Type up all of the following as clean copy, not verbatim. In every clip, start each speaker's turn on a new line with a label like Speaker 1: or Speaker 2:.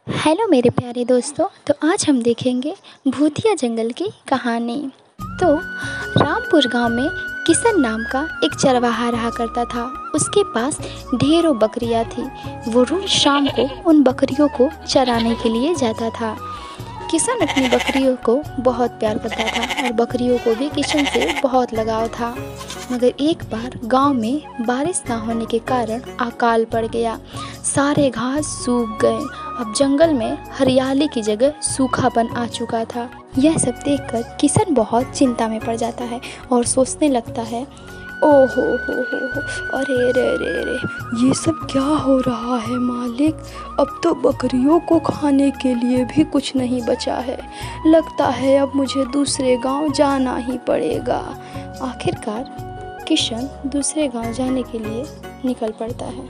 Speaker 1: Hello मेरे प्यारे दोस्तों। तो आज हम देखेंगे भूतिया जंगल की कहानी। तो रामपुर गांव में किशन नाम का एक चरवाहा रहा करता था। उसके पास ढेरों बकरियां थी। वो रोज शाम को उन बकरियों को चराने के लिए जाता था। किशन अपनी बकरियों को बहुत प्यार करता था और बकरियों को भी किशन से बहुत लगाव था। मगर एक बार गांव में बारिश ना होने के कारण अकाल पड़ गया। सारे घास सूख गए। अब जंगल में हरियाली की जगह सूखापन आ चुका था। यह सब देखकर किशन बहुत चिंता में पड़ जाता है और सोचने लगता है, ओहो हो, अरे रे रे रे, ये सब क्या हो रहा है मालिक। अब तो बकरियों को खाने के लिए भी कुछ नहीं बचा है। लगता है अब मुझे दूसरे गांव जाना ही पड़ेगा। आखिरकार किशन दूसरे गांव जाने के लिए निकल पड़ता है,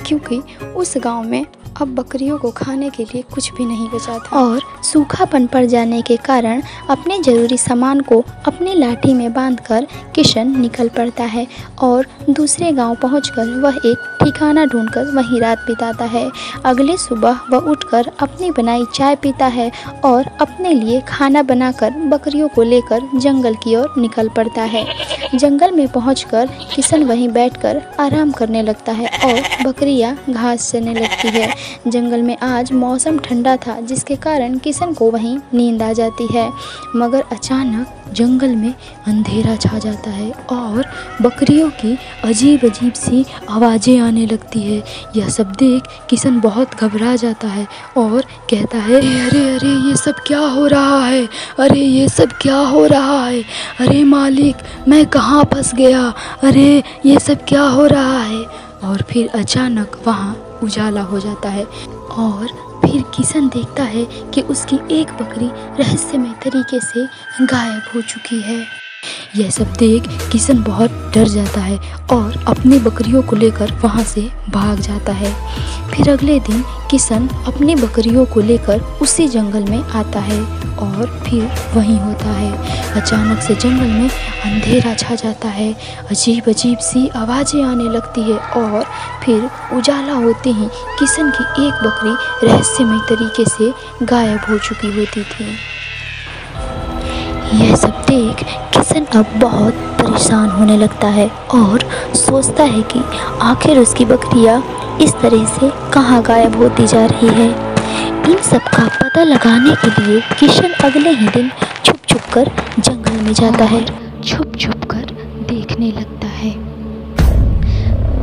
Speaker 1: क्योंकि उस गांव में अब बकरियों को खाने के लिए कुछ भी नहीं बचा था। और सूखापन पड़ जाने के कारण अपने ज़रूरी सामान को अपनी लाठी में बांधकर किशन निकल पड़ता है और दूसरे गांव पहुंचकर वह एक ठिकाना ढूंढकर वहीं रात बिताता है। अगले सुबह वह उठकर अपनी बनाई चाय पीता है और अपने लिए खाना बनाकर बकरियों को लेकर जंगल की ओर निकल पड़ता है। जंगल में पहुंचकर किशन वहीं बैठकर आराम करने लगता है और बकरियां घास चरने लगती है। जंगल में आज मौसम ठंडा था, जिसके कारण किशन को वहीं नींद आ जाती है। मगर अचानक जंगल में अंधेरा छा जाता है और बकरियों की अजीब अजीब सी आवाज़ें आने लगती है। यह सब देख किशन बहुत घबरा जाता है और कहता है, अरे अरे ये सब क्या हो रहा है। अरे ये सब क्या हो रहा है। अरे मालिक, मैं कहाँ फंस गया। अरे ये सब क्या हो रहा है। और फिर अचानक वहाँ उजाला हो जाता है और फिर किशन देखता है कि उसकी एक बकरी रहस्यमय तरीके से गायब हो चुकी है। यह सब देख किशन बहुत डर जाता है और अपनी बकरियों को लेकर वहां से भाग जाता है। फिर अगले दिन किशन अपनी बकरियों को लेकर उसी जंगल में आता है और फिर वहीं होता है। अचानक से जंगल में अंधेरा छा जाता है। अजीब अजीब सी आवाज़ें आने लगती है और फिर उजाला होते ही किशन की एक बकरी रहस्यमय तरीके से गायब हो चुकी होती थी। यह सब देख किशन अब बहुत परेशान होने लगता है और सोचता है कि आखिर उसकी बकरियां इस तरह से कहाँ गायब होती जा रही है। इन सब का पता लगाने के लिए किशन अगले ही दिन छुप छुप कर जंगल में जाता है, छुप छुप कर देखने लगता है।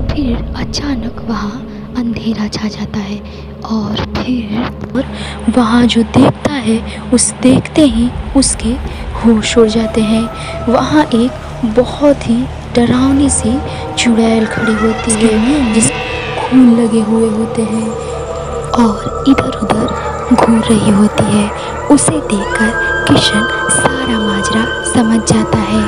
Speaker 1: फिर अचानक वहाँ अंधेरा छा जाता है और फिर वहाँ जो देखता है उस देखते ही उसके होश उड़ जाते हैं। वहाँ एक बहुत ही डरावनी सी चुड़ैल खड़ी होती है, जिस खून लगे हुए होते हैं और इधर उधर घूम रही होती है। उसे देखकर किशन सारा माजरा समझ जाता है।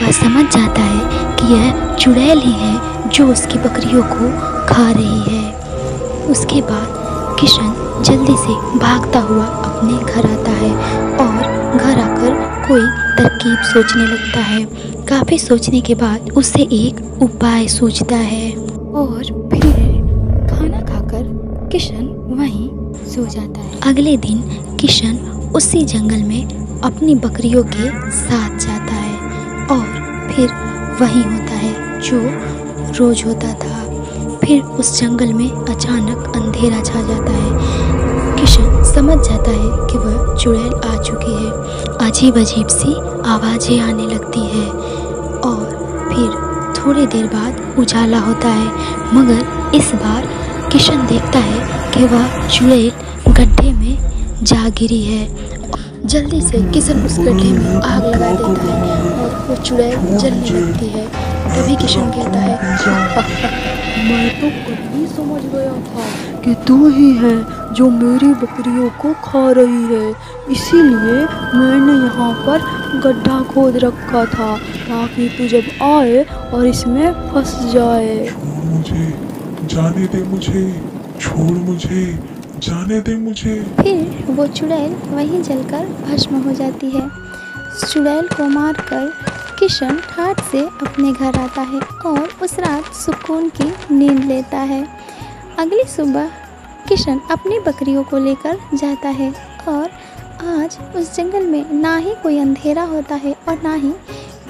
Speaker 1: वह समझ जाता है कि यह चुड़ैल ही है जो उसकी बकरियों को खा रही है। उसके बाद किशन जल्दी से भागता हुआ अपने घर आता है और घर आकर कोई तरकीब सोचने लगता है। काफ़ी सोचने के बाद उसे एक उपाय सूझता है और फिर खाना खाकर किशन वहीं सो जाता है। अगले दिन किशन उसी जंगल में अपनी बकरियों के साथ जाता है और फिर वही होता है जो रोज होता था। फिर उस जंगल में अचानक अंधेरा छा जाता है। किशन समझ जाता है कि वह चुड़ैल आ चुकी है। अजीब अजीब सी आवाज़ें आने लगती है और फिर थोड़ी देर बाद उजाला होता है। मगर इस बार किशन देखता है कि वह चुड़ैल गड्ढे में जा गिरी है। जल्दी से किशन उस गड्ढे में आग लगा देता है और वो चुड़ैल जलने लगती है। तभी किशन कहता है,
Speaker 2: मैं तो कभी समझ गया था कि तू ही है जो मेरी बकरियों को खा रही है। इसीलिए मैंने यहाँ पर गड्ढा खोद रखा था ताकि तू जब आए और इसमें फंस जाए।
Speaker 3: मुझे जाने दे, मुझे छोड़, मुझे जाने दे मुझे।
Speaker 1: फिर वो चुड़ैल वहीं जलकर भस्म हो जाती है। चुड़ैल को मारकर किशन ठाठ से अपने घर आता है और उस रात सुकून की नींद लेता है। अगली सुबह किशन अपनी बकरियों को लेकर जाता है और आज उस जंगल में ना ही कोई अंधेरा होता है और ना ही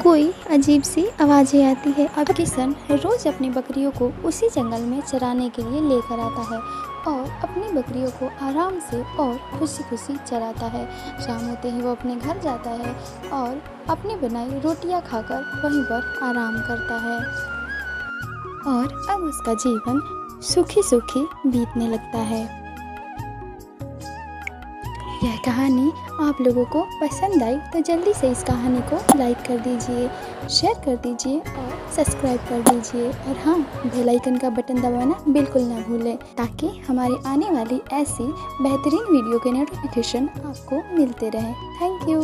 Speaker 1: कोई अजीब सी आवाज़ें आती है। अब किशन रोज़ अपनी बकरियों को उसी जंगल में चराने के लिए लेकर आता है और अपनी बकरियों को आराम से और खुशी खुशी चराता है। शाम होते ही वो अपने घर जाता है और अपनी बनाई रोटियां खाकर वहीं पर आराम करता है और अब उसका जीवन सुखी सुखी बीतने लगता है। यह कहानी आप लोगों को पसंद आई तो जल्दी से इस कहानी को लाइक कर दीजिए, शेयर कर दीजिए और सब्सक्राइब कर दीजिए और हाँ, बेल आइकन का बटन दबाना बिल्कुल ना भूलें ताकि हमारी आने वाली ऐसी बेहतरीन वीडियो के नोटिफिकेशन आपको मिलते रहें। Thank you.